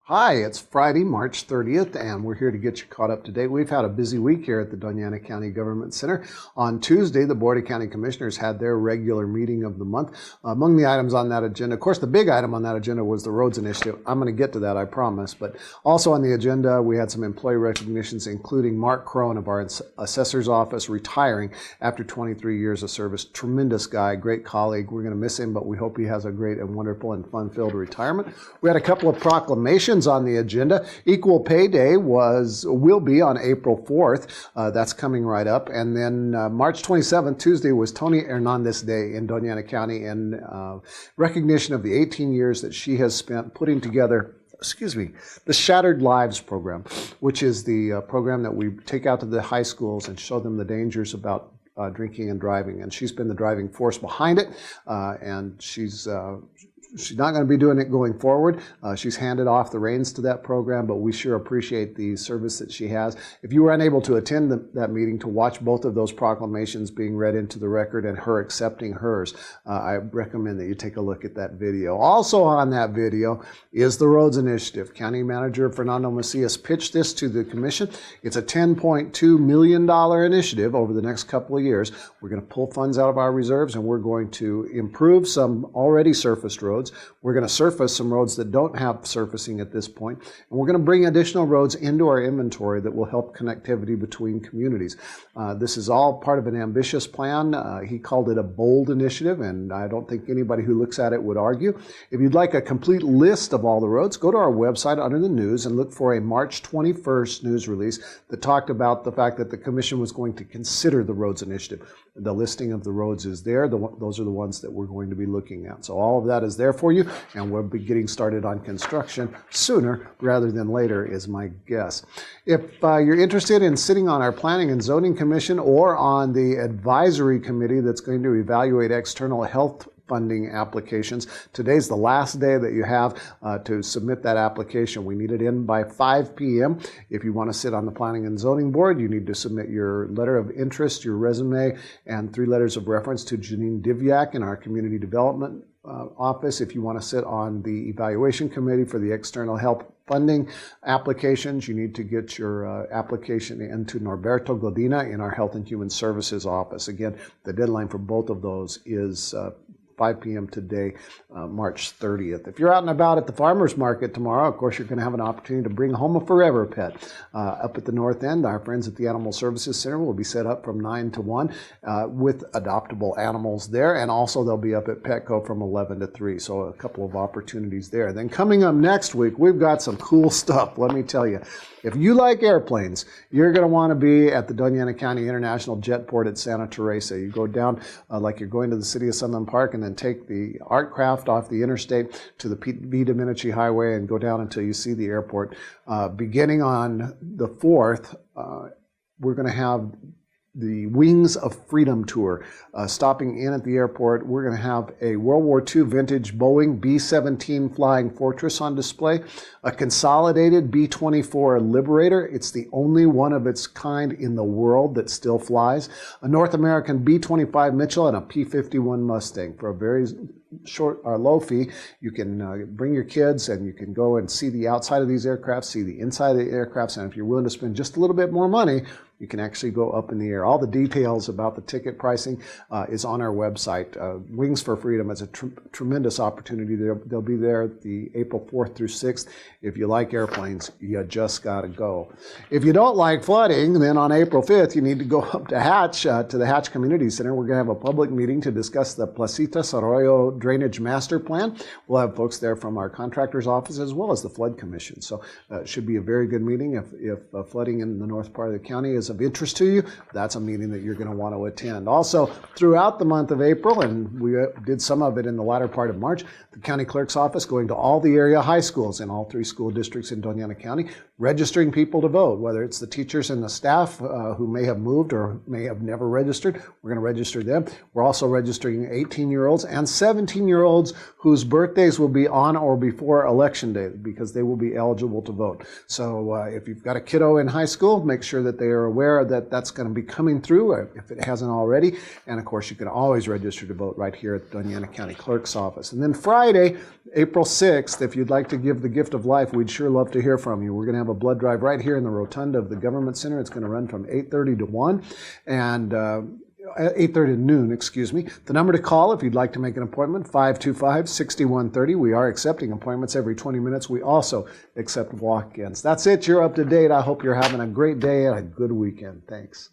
Hi, it's Friday, March 30th, and we're here to get you caught up to date. We've had a busy week here at the Doña Ana County Government Center. On Tuesday, the Board of County Commissioners had their regular meeting of the month. Among the items on that agenda, of course, the big item on that agenda was the roads initiative. I'm going to get to that, I promise. But also on the agenda, we had some employee recognitions, including Mark Crone of our assessor's office retiring after 23 years of service. Tremendous guy, great colleague. We're going to miss him, but we hope he has a great and wonderful and fun-filled retirement. We had a couple of proclamations on the agenda. Equal Pay Day will be on April 4th. That's coming right up. And then March 27th, Tuesday, was Tony Hernandez Day in Doña Ana County in recognition of the 18 years that she has spent putting together the Shattered Lives program, which is the program that we take out to the high schools and show them the dangers about drinking and driving. And she's been the driving force behind it, and she's not going to be doing it going forward. She's handed off the reins to that program, but we sure appreciate the service that she has. If you were unable to attend that meeting to watch both of those proclamations being read into the record and her accepting hers, I recommend that you take a look at that video. Also on that video is the Roads Initiative. County Manager Fernando Macias pitched this to the Commission. It's a $10.2 million initiative over the next couple of years. We're going to pull funds out of our reserves, and we're going to improve some already surfaced roads. We're going to surface some roads that don't have surfacing at this point, and we're going to bring additional roads into our inventory that will help connectivity between communities. This is all part of an ambitious plan. He called it a bold initiative, and I don't think anybody who looks at it would argue. If you'd like a complete list of all the roads, go to our website under the news and look for a March 21st news release that talked about the fact that the Commission was going to consider the Roads Initiative. The listing of the roads is there. Those are the ones that we're going to be looking at. So all of that is there for you, and we'll be getting started on construction sooner rather than later is my guess. If you're interested in sitting on our Planning and Zoning Commission or on the advisory committee that's going to evaluate external health funding applications, today's the last day that you have to submit that application. We need it in by 5 p.m. If you want to sit on the Planning and Zoning Board, you need to submit your letter of interest, your resume, and 3 letters of reference to Janine Divyak in our Community Development office. If you want to sit on the Evaluation Committee for the external help funding applications, you need to get your application into Norberto Godina in our Health and Human Services office. Again, the deadline for both of those is 5 p.m. today, March 30th. If you're out and about at the farmer's market tomorrow, of course, you're going to have an opportunity to bring home a forever pet. Up at the north end, our friends at the Animal Services Center will be set up from 9 to 1 with adoptable animals there, and also they'll be up at Petco from 11 to 3, so a couple of opportunities there. Then coming up next week, we've got some cool stuff, let me tell you. If you like airplanes, you're going to want to be at the Doña Ana County International Jetport at Santa Teresa. You go down like you're going to the city of Sunland Park, and then take the art craft off the interstate to the V. Domenici Highway and go down until you see the airport. Beginning on the 4th, we're going to have the Wings of Freedom tour. Stopping in at the airport, we're going to have a World War II vintage Boeing B-17 Flying Fortress on display, a consolidated B-24 Liberator. It's the only one of its kind in the world that still flies, a North American B-25 Mitchell, and a P-51 Mustang. For a very short or low fee, you can bring your kids and you can go and see the outside of these aircraft, see the inside of the aircraft, and if you're willing to spend just a little bit more money, you can actually go up in the air. All the details about the ticket pricing is on our website. Wings for Freedom is a tremendous opportunity. They'll be there the April 4th through 6th. If you like airplanes, you just got to go. If you don't like flooding, then on April 5th, you need to go up to Hatch, to the Hatch Community Center. We're going to have a public meeting to discuss the Placitas Arroyo Drainage Master Plan. We'll have folks there from our contractor's office as well as the Flood Commission. So it should be a very good meeting. If flooding in the north part of the county is of interest to you, that's a meeting that you're going to want to attend. Also, throughout the month of April, and we did some of it in the latter part of March, the county clerk's office going to all the area high schools in all 3 school districts in Doña Ana County, registering people to vote, whether it's the teachers and the staff who may have moved or may have never registered. We're going to register them. We're also registering 18-year-olds and 17-year-olds whose birthdays will be on or before Election Day because they will be eligible to vote. So if you've got a kiddo in high school, make sure that they are aware that that's going to be coming through if it hasn't already. And of course, you can always register to vote right here at the Doñana County Clerk's office. And then Friday, April 6th, if you'd like to give the gift of life, we'd sure love to hear from you. We're going to have a blood drive right here in the rotunda of the Government Center. It's going to run from 8:30 to 1 and 8:30 to noon, excuse me. The number to call if you'd like to make an appointment, 525-6130. We are accepting appointments every 20 minutes. We also accept walk-ins. That's it. You're up to date. I hope you're having a great day and a good weekend. Thanks.